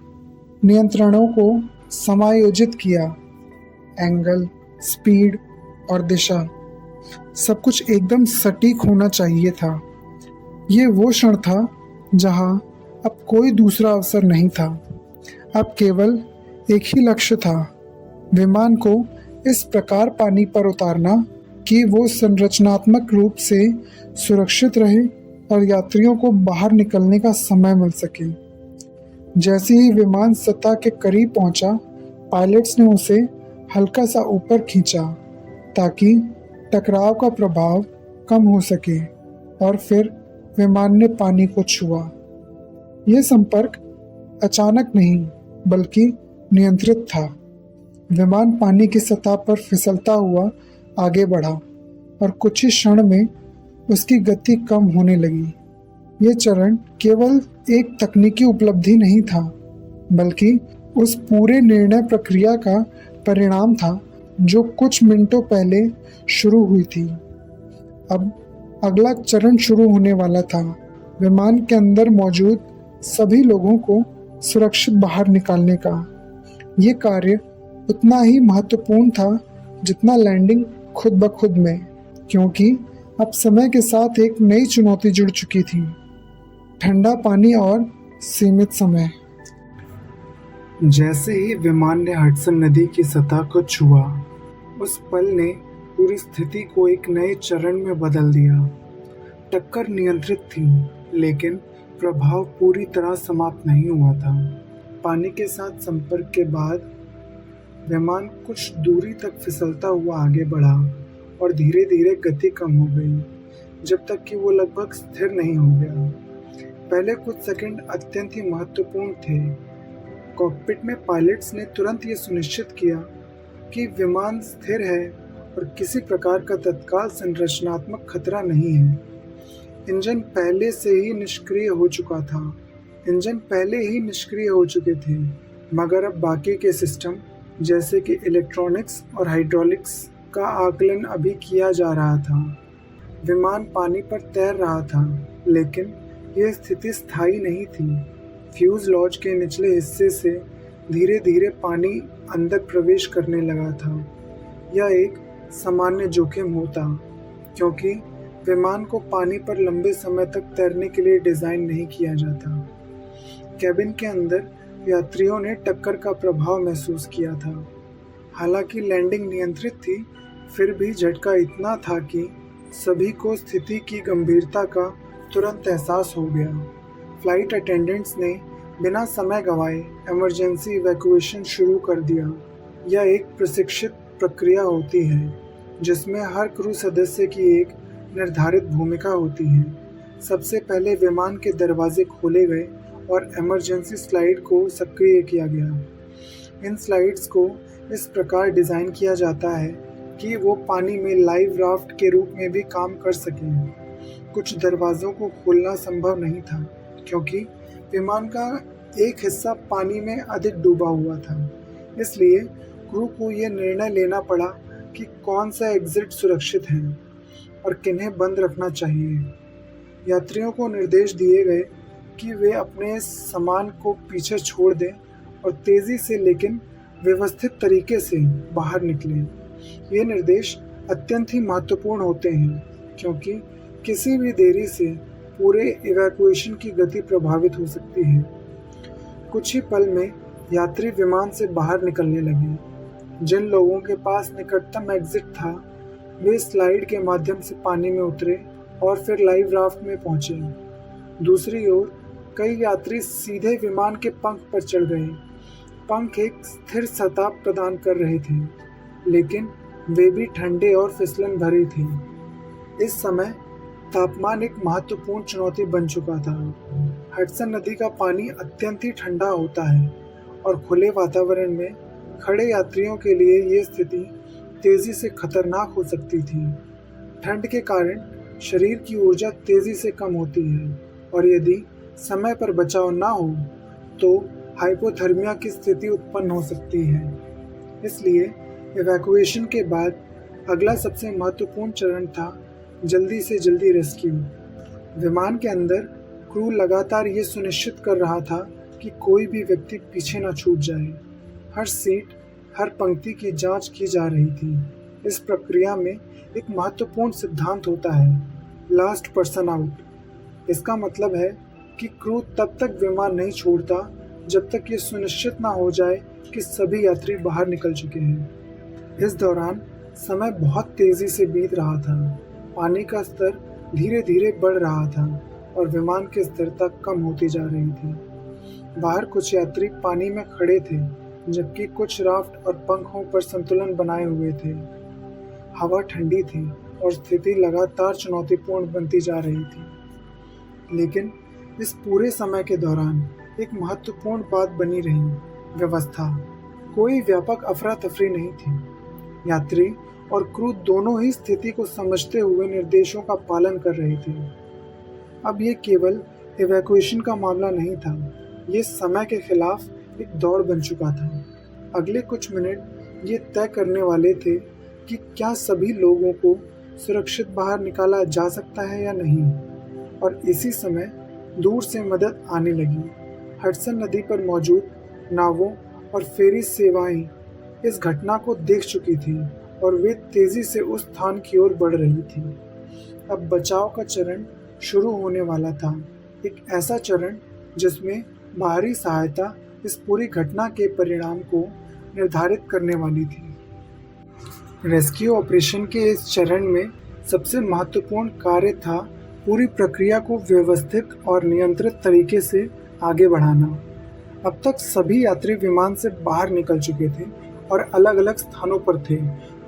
नियंत्रणों को समायोजित किया। एंगल, स्पीड और दिशा सब कुछ एकदम सटीक होना चाहिए था। ये वो क्षण था जहां अब कोई दूसरा अवसर नहीं था। अब केवल एक ही लक्ष्य था, विमान को इस प्रकार पानी पर उतारना कि वो संरचनात्मक रूप से सुरक्षित रहे और यात्रियों को बाहर निकलने का समय मिल सके। जैसे ही विमान सतह के करीब पहुंचा, पायलट्स ने उसे हल्का सा ऊपर खींचा ताकि टकराव का प्रभाव कम हो सके और फिर विमान ने पानी को छुआ। यह संपर्क अचानक नहीं बल्कि नियंत्रित था। विमान पानी की सतह पर फिसलता हुआ आगे बढ़ा और कुछ ही क्षण में उसकी गति कम होने लगी। यह चरण केवल एक तकनीकी उपलब्धि नहीं था बल्कि उस पूरे निर्णय प्रक्रिया का परिणाम था जो कुछ मिनटों पहले शुरू हुई थी। अब अगला चरण शुरू होने वाला था, विमान के अंदर मौजूद सभी लोगों को सुरक्षित बाहर निकालने का। ये कार्य उतना ही महत्वपूर्ण था जितना लैंडिंग खुद ब खुद में, क्योंकि अब समय के साथ एक नई चुनौती जुड़ चुकी थी, ठंडा पानी और सीमित समय। जैसे ही विमान ने हडसन नदी की सतह को छुआ, उस पल ने पूरी स्थिति को एक नए चरण में बदल दिया। टक्कर नियंत्रित थी, लेकिन प्रभाव पूरी तरह समाप्त नहीं हुआ था। पानी के साथ संपर्क के बाद विमान कुछ दूरी तक फिसलता हुआ आगे बढ़ा और धीरे धीरे गति कम हो गई, जब तक कि वो लगभग स्थिर नहीं हो गया। पहले कुछ सेकंड अत्यंत ही महत्वपूर्ण थे। कॉकपिट में पायलट्स ने तुरंत ये सुनिश्चित किया कि विमान स्थिर है और किसी प्रकार का तत्काल संरचनात्मक खतरा नहीं है। इंजन पहले ही निष्क्रिय हो चुके थे, मगर अब बाकी के सिस्टम जैसे कि इलेक्ट्रॉनिक्स और हाइड्रोलिक्स का आकलन अभी किया जा रहा था। विमान पानी पर तैर रहा था, लेकिन यह स्थिति स्थायी नहीं थी। फ्यूज़लेज के निचले हिस्से से धीरे धीरे पानी अंदर प्रवेश करने लगा था। यह एक सामान्य जोखिम होता, क्योंकि विमान को पानी पर लंबे समय तक तैरने के लिए डिज़ाइन नहीं किया जाता। कैबिन के अंदर यात्रियों ने टक्कर का प्रभाव महसूस किया था। हालांकि लैंडिंग नियंत्रित थी, फिर भी झटका इतना था कि सभी को स्थिति की गंभीरता का तुरंत एहसास हो गया। फ्लाइट अटेंडेंट्स ने बिना समय गंवाए इमरजेंसी इवैक्यूएशन शुरू कर दिया। यह एक प्रशिक्षित प्रक्रिया होती है जिसमें हर क्रू सदस्य की एक निर्धारित भूमिका होती है। सबसे पहले विमान के दरवाजे खोले गए और इमरजेंसी स्लाइड को सक्रिय किया गया। इन स्लाइड्स को इस प्रकार डिज़ाइन किया जाता है कि वो पानी में लाइव राफ्ट के रूप में भी काम कर सकें। कुछ दरवाज़ों को खोलना संभव नहीं था क्योंकि विमान का एक हिस्सा पानी में अधिक डूबा हुआ था। इसलिए क्रू को यह निर्णय लेना पड़ा कि कौन सा एग्जिट सुरक्षित है और किन्हें बंद रखना चाहिए। यात्रियों को निर्देश दिए गए कि वे अपने सामान को पीछे छोड़ दें और तेज़ी से लेकिन व्यवस्थित तरीके से बाहर निकलें। ये निर्देश अत्यंत ही महत्वपूर्ण होते हैं क्योंकि किसी भी देरी से पूरे इवैक्यूएशन की गति प्रभावित हो सकती है। कुछ ही पल में यात्री विमान से बाहर निकलने लगे। जिन लोगों के पास निकटतम एग्जिट था वे स्लाइड के माध्यम से पानी में उतरे और फिर लाइव राफ्ट में पहुंचे। दूसरी ओर कई यात्री सीधे विमान के पंख पर चढ़ गए। पंख एक स्थिर सतह प्रदान कर रहे थे, लेकिन वे भी ठंडे और फिसलन भरे थे। इस समय तापमान एक महत्वपूर्ण चुनौती बन चुका था। हडसन नदी का पानी अत्यंत ही ठंडा होता है और खुले वातावरण में खड़े यात्रियों के लिए ये स्थिति तेजी से खतरनाक हो सकती थी। ठंड के कारण शरीर की ऊर्जा तेजी से कम होती है और यदि समय पर बचाव ना हो तो हाइपोथर्मिया की स्थिति उत्पन्न हो सकती है। इसलिए इवैक्यूएशन के बाद अगला सबसे महत्वपूर्ण चरण था जल्दी से जल्दी रेस्क्यू। विमान के अंदर क्रू लगातार ये सुनिश्चित कर रहा था कि कोई भी व्यक्ति पीछे न छूट जाए। हर सीट, हर पंक्ति की जांच की जा रही थी। इस प्रक्रिया में एक महत्वपूर्ण सिद्धांत होता है, लास्ट पर्सन आउट। इसका मतलब है कि क्रू तब तक विमान नहीं छोड़ता जब तक ये सुनिश्चित ना हो जाए कि सभी यात्री बाहर निकल चुके हैं। इस दौरान समय बहुत तेजी से बीत रहा था। पानी का स्तर धीरे धीरे बढ़ रहा था और विमान की स्थिरता कम होती जा रही थी। बाहर कुछ यात्री पानी में खड़े थे, जबकि कुछ राफ्ट और पंखों पर संतुलन बनाए हुए थे। हवा ठंडी थी और स्थिति लगातार चुनौतीपूर्ण बनती जा रही थी। लेकिन इस पूरे समय के दौरान एक महत्वपूर्ण बात बनी रही, व्यवस्था। कोई व्यापक अफरा तफरी नहीं थी। यात्री और क्रू दोनों ही स्थिति को समझते हुए निर्देशों का पालन कर रहे थे। अब ये केवल इवैक्यूएशन का मामला नहीं था, ये समय के खिलाफ एक दौड़ बन चुका था। अगले कुछ मिनट ये तय करने वाले थे कि क्या सभी लोगों को सुरक्षित बाहर निकाला जा सकता है या नहीं। और इसी समय दूर से मदद आने लगी। हडसन नदी पर मौजूद नावों और फेरी सेवाएं इस घटना को देख चुकी थी और वे तेजी से उस स्थान की ओर बढ़ रही थी। अब बचाव का चरण शुरू होने वाला था, एक ऐसा चरण जिसमें बाहरी सहायता इस पूरी घटना के परिणाम को निर्धारित करने वाली थी। रेस्क्यू ऑपरेशन के इस चरण में सबसे महत्वपूर्ण कार्य था पूरी प्रक्रिया को व्यवस्थित और नियंत्रित तरीके से आगे बढ़ाना। अब तक सभी यात्री विमान से बाहर निकल चुके थे और अलग अलग स्थानों पर थे,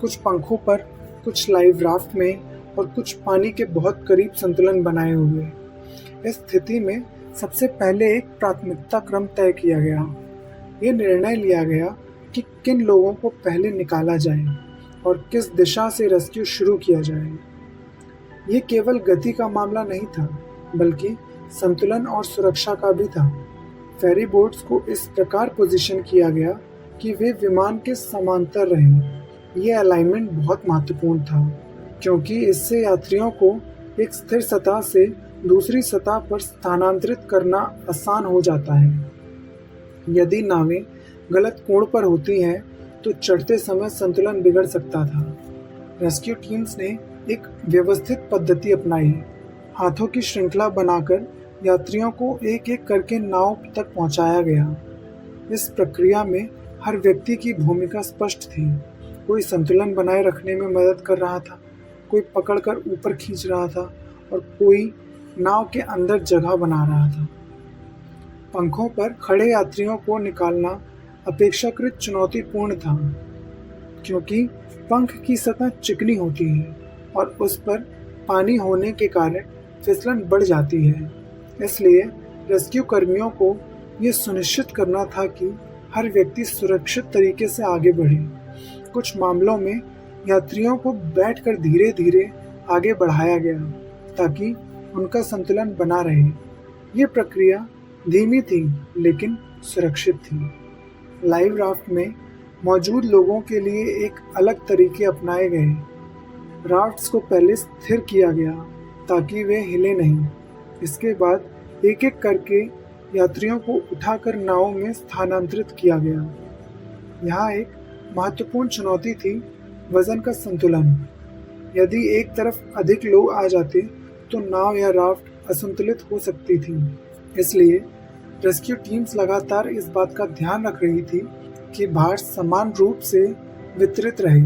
कुछ पंखों पर, कुछ लाइव राफ्ट में और कुछ पानी के बहुत करीब संतुलन बनाए हुए। इस स्थिति में सबसे पहले एक प्राथमिकता क्रम तय किया गया। ये निर्णय लिया गया कि किन लोगों को पहले निकाला जाए और किस दिशा से रेस्क्यू शुरू किया जाए। ये केवल गति का मामला नहीं था, बल्कि संतुलन और सुरक्षा का भी था। फेरी बोट्स को इस प्रकार पोजीशन किया गया कि वे विमान के समांतर रहें। ये अलाइनमेंट बहुत महत्वपूर्ण था क्योंकि इससे यात्रियों को एक स्थिर सतह से दूसरी सतह पर स्थानांतरित करना आसान हो जाता है। यदि नावें गलत कोण पर होती हैं तो चढ़ते समय संतुलन बिगड़ सकता था। रेस्क्यू टीम्स ने एक व्यवस्थित पद्धति अपनाई। हाथों की श्रृंखला बनाकर यात्रियों को एक एक करके नाव तक पहुंचाया गया। इस प्रक्रिया में हर व्यक्ति की भूमिका स्पष्ट थी। कोई संतुलन बनाए रखने में मदद कर रहा था, कोई पकड़कर ऊपर खींच रहा था और कोई नाव के अंदर जगह बना रहा था। पंखों पर खड़े यात्रियों को निकालना अपेक्षाकृत चुनौतीपूर्ण था क्योंकि पंख की सतह चिकनी होती है और उस पर पानी होने के कारण फिसलन बढ़ जाती है। इसलिए रेस्क्यू कर्मियों को ये सुनिश्चित करना था कि हर व्यक्ति सुरक्षित तरीके से आगे बढ़े। कुछ मामलों में यात्रियों को बैठकर धीरे धीरे आगे बढ़ाया गया ताकि उनका संतुलन बना रहे। ये प्रक्रिया धीमी थी लेकिन सुरक्षित थी। लाइव राफ्ट में मौजूद लोगों के लिए एक अलग तरीके अपनाए गए। राफ्ट्स को पहले स्थिर किया गया ताकि वे हिले नहीं। इसके बाद एक एक करके यात्रियों को उठाकर नाव में स्थानांतरित किया गया। यहाँ एक महत्वपूर्ण चुनौती थी वजन का संतुलन। यदि एक तरफ अधिक लोग आ जाते तो नाव या राफ्ट असंतुलित हो सकती थी। इसलिए रेस्क्यू टीम्स लगातार इस बात का ध्यान रख रही थी कि भार समान रूप से वितरित रहे।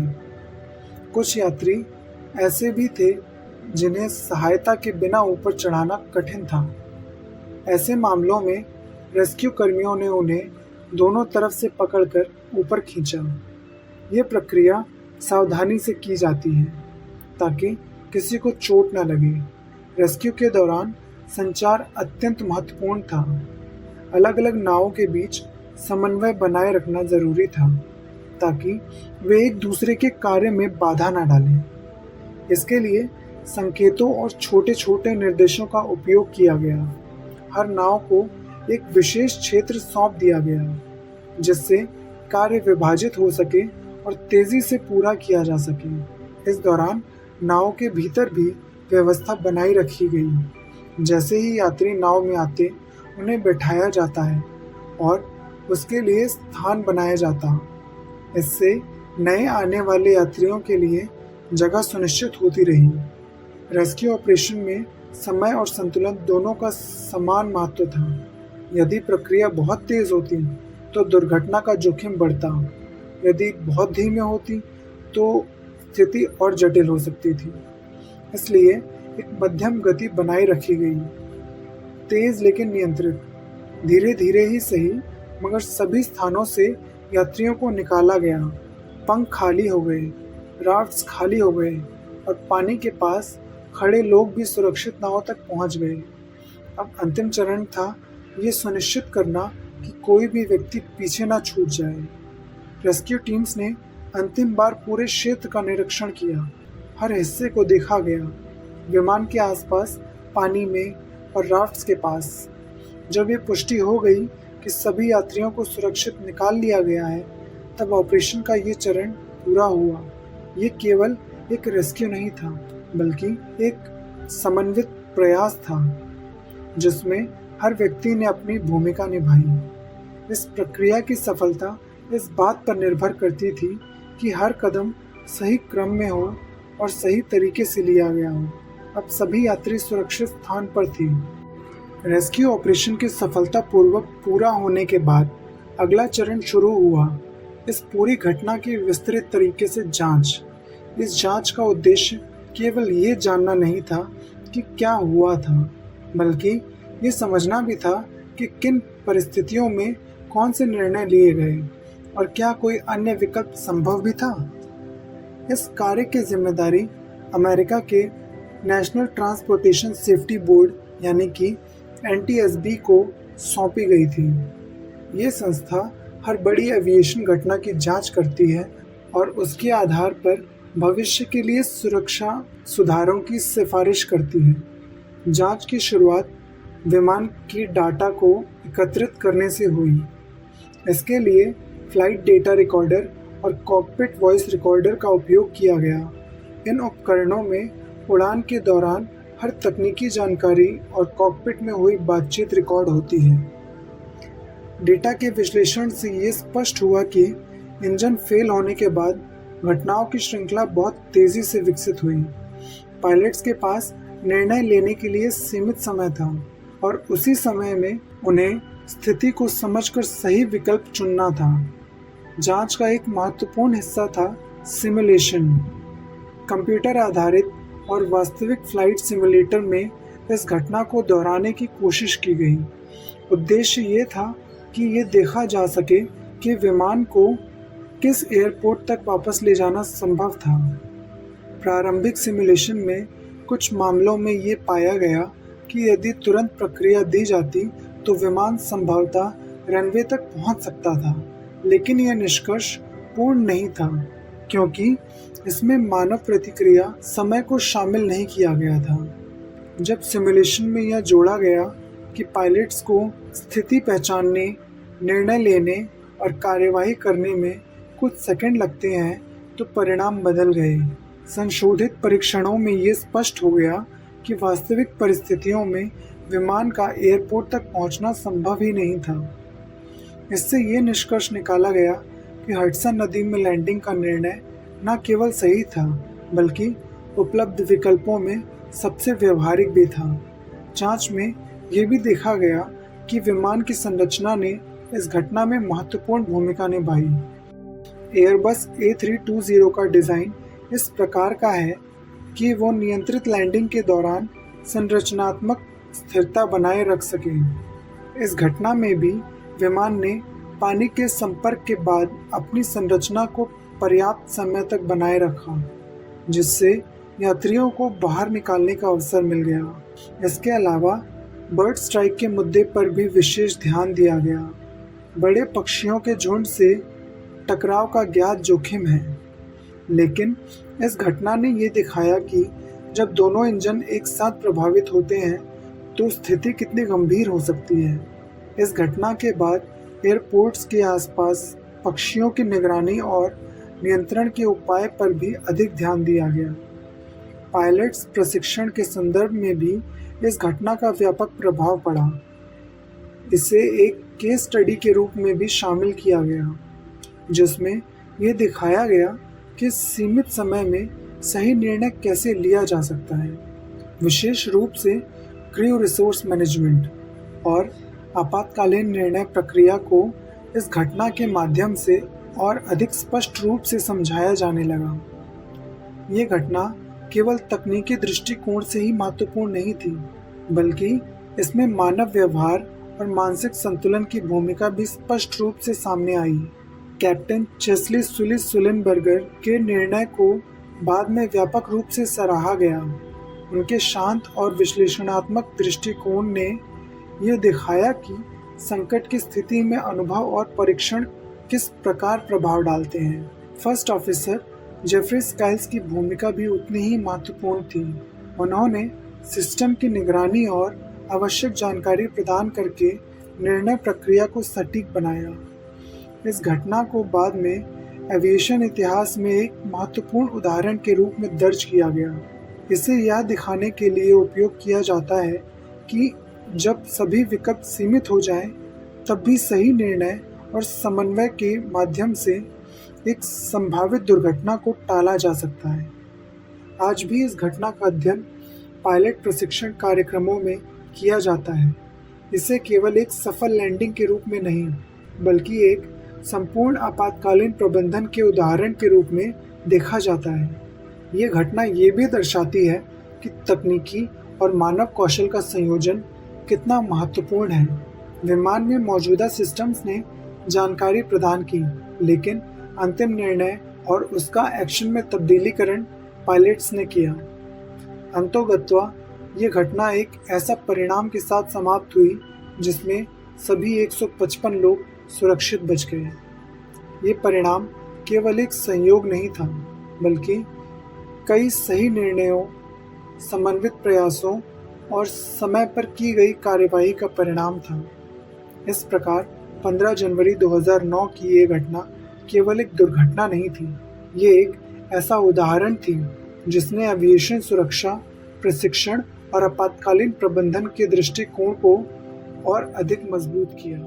कुछ यात्री ऐसे भी थे जिन्हें सहायता के बिना ऊपर चढ़ाना कठिन था। ऐसे मामलों में रेस्क्यू कर्मियों ने उन्हें दोनों तरफ से पकड़कर ऊपर खींचा। यह प्रक्रिया सावधानी से की जाती है ताकि किसी को चोट न लगे। रेस्क्यू के दौरान संचार अत्यंत महत्वपूर्ण था। अलग अलग नावों के बीच समन्वय बनाए रखना जरूरी था ताकि वे एक दूसरे के कार्य में बाधा न डालें। इसके लिए संकेतों और छोटे छोटे निर्देशों का उपयोग किया गया। हर नाव को एक विशेष क्षेत्र सौंप दिया गया जिससे कार्य विभाजित हो सके और तेजी से पूरा किया जा सके। इस दौरान नाव के भीतर भी व्यवस्था बनाई रखी गई। जैसे ही यात्री नाव में आते उन्हें बैठाया जाता है और उसके लिए स्थान बनाया जाता। इससे नए आने वाले यात्रियों के लिए जगह सुनिश्चित होती रही। रेस्क्यू ऑपरेशन में समय और संतुलन दोनों का समान महत्व था। यदि प्रक्रिया बहुत तेज होती तो दुर्घटना का जोखिम बढ़ता। यदि बहुत धीमे होती तो स्थिति और जटिल हो सकती थी। इसलिए एक मध्यम गति बनाए रखी गई, तेज लेकिन नियंत्रित। धीरे धीरे ही सही मगर सभी स्थानों से यात्रियों को निकाला गया। पंख खाली हो गए, राफ्ट्स खाली हो गए और पानी के पास खड़े लोग भी सुरक्षित नाव तक पहुंच गए। अब अंतिम चरण था ये सुनिश्चित करना कि कोई भी व्यक्ति पीछे ना छूट जाए। रेस्क्यू टीम्स ने अंतिम बार पूरे क्षेत्र का निरीक्षण किया। हर हिस्से को देखा गया, विमान के आसपास, पानी में और राफ्ट्स के पास। जब ये पुष्टि हो गई कि सभी यात्रियों को सुरक्षित निकाल लिया गया है, तब ऑपरेशन का ये चरण पूरा हुआ। ये केवल एक रेस्क्यू नहीं था बल्कि एक समन्वित प्रयास था जिसमें हर व्यक्ति ने अपनी भूमिका निभाई। इस प्रक्रिया की सफलता इस बात पर निर्भर करती थी कि हर कदम सही क्रम में हो और सही तरीके से लिया गया हो। अब सभी यात्री सुरक्षित स्थान पर थे। रेस्क्यू ऑपरेशन के सफलतापूर्वक पूरा होने के बाद अगला चरण शुरू हुआ। इस पूरी घटना की विस्तृत तरीके से जांच। इस जांच का उद्देश्य केवल ये जानना नहीं था कि क्या हुआ था, बल्कि ये समझना भी था कि किन परिस्थितियों में कौन से निर्णय लिए गए और क्या कोई अन्य विकल्प संभव भी था। इस कार्य की जिम्मेदारी अमेरिका के नेशनल ट्रांसपोर्टेशन सेफ्टी बोर्ड यानी कि NTSB को सौंपी गई थी। ये संस्था हर बड़ी एविएशन घटना की जांच करती है और उसके आधार पर भविष्य के लिए सुरक्षा सुधारों की सिफारिश करती है। जांच की शुरुआत विमान की डाटा को एकत्रित करने से हुई। इसके लिए फ्लाइट डेटा रिकॉर्डर और कॉकपिट वॉइस रिकॉर्डर का उपयोग किया गया। इन उपकरणों में उड़ान के दौरान हर तकनीकी जानकारी और कॉकपिट में हुई बातचीत रिकॉर्ड होती है। डेटा के विश्लेषण से ये स्पष्ट हुआ कि इंजन फेल होने के बाद घटनाओं की श्रृंखला बहुत तेजी से विकसित हुई। पायलट्स के पास निर्णय लेने के लिए सीमित समय था और उसी समय में उन्हें स्थिति को समझकर सही विकल्प चुनना था। जांच का एक महत्वपूर्ण हिस्सा था सिमुलेशन। कंप्यूटर आधारित और वास्तविक फ्लाइट सिमुलेटर में इस घटना को दोहराने की कोशिश की गई। उद्देश्य ये था कि ये देखा जा सके कि विमान को किस एयरपोर्ट तक वापस ले जाना संभव था। प्रारंभिक सिमुलेशन में कुछ मामलों में ये पाया गया कि यदि तुरंत प्रक्रिया दी जाती तो विमान संभवतः रनवे तक पहुंच सकता था, लेकिन यह निष्कर्ष पूर्ण नहीं था क्योंकि इसमें मानव प्रतिक्रिया समय को शामिल नहीं किया गया था। जब सिमुलेशन में यह जोड़ा गया कि पायलट्स को स्थिति पहचानने, निर्णय लेने और कार्यवाही करने में कुछ सेकंड लगते हैं तो परिणाम बदल गए। संशोधित परीक्षणों में ये स्पष्ट हो गया कि वास्तविक परिस्थितियों में विमान का एयरपोर्ट तक पहुंचना संभव ही नहीं था। इससे ये निष्कर्ष निकाला गया कि हडसन नदी में लैंडिंग का निर्णय न केवल सही था बल्कि उपलब्ध विकल्पों में सबसे व्यवहारिक भी था। जांच में ये भी देखा गया कि विमान की संरचना ने इस घटना में महत्वपूर्ण भूमिका निभाई। एयरबस A320 का डिज़ाइन इस प्रकार का है कि वो नियंत्रित लैंडिंग के दौरान संरचनात्मक स्थिरता बनाए रख सके। इस घटना में भी विमान ने पानी के संपर्क के बाद अपनी संरचना को पर्याप्त समय तक बनाए रखा, जिससे यात्रियों को बाहर निकालने का अवसर मिल गया। इसके अलावा बर्ड स्ट्राइक के मुद्दे पर भी विशेष ध्यान दिया गया। बड़े पक्षियों के झुंड से टकराव का ज्ञात जोखिम है, लेकिन इस घटना ने ये दिखाया कि जब दोनों इंजन एक साथ प्रभावित होते हैं तो स्थिति कितनी गंभीर हो सकती है। इस घटना के बाद एयरपोर्ट्स के आसपास पक्षियों की निगरानी और नियंत्रण के उपाय पर भी अधिक ध्यान दिया गया। पायलट्स प्रशिक्षण के संदर्भ में भी इस घटना का व्यापक प्रभाव पड़ा। इसे एक केस स्टडी के रूप में भी शामिल किया गया, जिसमें यह दिखाया गया कि सीमित समय में सही निर्णय कैसे लिया जा सकता है, विशेष रूप से क्रू रिसोर्स मैनेजमेंट और आपातकालीन निर्णय प्रक्रिया को इस घटना के माध्यम से और अधिक स्पष्ट रूप से समझाया जाने लगा। ये घटना केवल तकनीकी दृष्टिकोण से ही महत्वपूर्ण नहीं थी, बल्कि इसमें मानव व्यवहार और मानसिक संतुलन की भूमिका भी स्पष्ट रूप से सामने आई। कैप्टन चेस्ली सुली सुलेनबर्गर के निर्णय को बाद में व्यापक रूप से सराहा गया। उनके शांत और विश्लेषणात्मक दृष्टिकोण ने यह दिखाया कि संकट की स्थिति में अनुभव और परीक्षण किस प्रकार प्रभाव डालते हैं। फर्स्ट ऑफिसर जेफरी स्काइल्स की भूमिका भी उतनी ही महत्वपूर्ण थी। उन्होंने सिस्टम की निगरानी और आवश्यक जानकारी प्रदान करके निर्णय प्रक्रिया को सटीक बनाया। इस घटना को बाद में एविएशन इतिहास में एक महत्वपूर्ण उदाहरण के रूप में दर्ज किया गया। इसे यह दिखाने के लिए उपयोग किया जाता है कि जब सभी विकल्प सीमित हो जाएं, तब भी सही निर्णय और समन्वय के माध्यम से एक संभावित दुर्घटना को टाला जा सकता है। आज भी इस घटना का अध्ययन पायलट प्रशिक्षण कार्यक्रमों में किया जाता है। इसे केवल एक सफल लैंडिंग के रूप में नहीं, बल्कि एक संपूर्ण आपातकालीन प्रबंधन के उदाहरण के रूप में देखा जाता है। ये घटना ये भी दर्शाती है कि तकनीकी और मानव कौशल का संयोजन कितना महत्वपूर्ण है। विमान में मौजूदा सिस्टम्स ने जानकारी प्रदान की, लेकिन अंतिम निर्णय और उसका एक्शन में तब्दीलीकरण पायलट्स ने किया। अंतोगत्वा ये घटना एक ऐसा परिणाम के साथ समाप्त हुई जिसमें सभी 155 लोग सुरक्षित बच गए। ये परिणाम केवल एक संयोग नहीं था, बल्कि कई सही निर्णयों, समन्वित प्रयासों और समय पर की गई कार्यवाही का परिणाम था। इस प्रकार 15 जनवरी 2009 की ये घटना केवल एक दुर्घटना नहीं थी, ये एक ऐसा उदाहरण थी जिसने एविएशन सुरक्षा, प्रशिक्षण और आपातकालीन प्रबंधन के दृष्टिकोण को और अधिक मजबूत किया।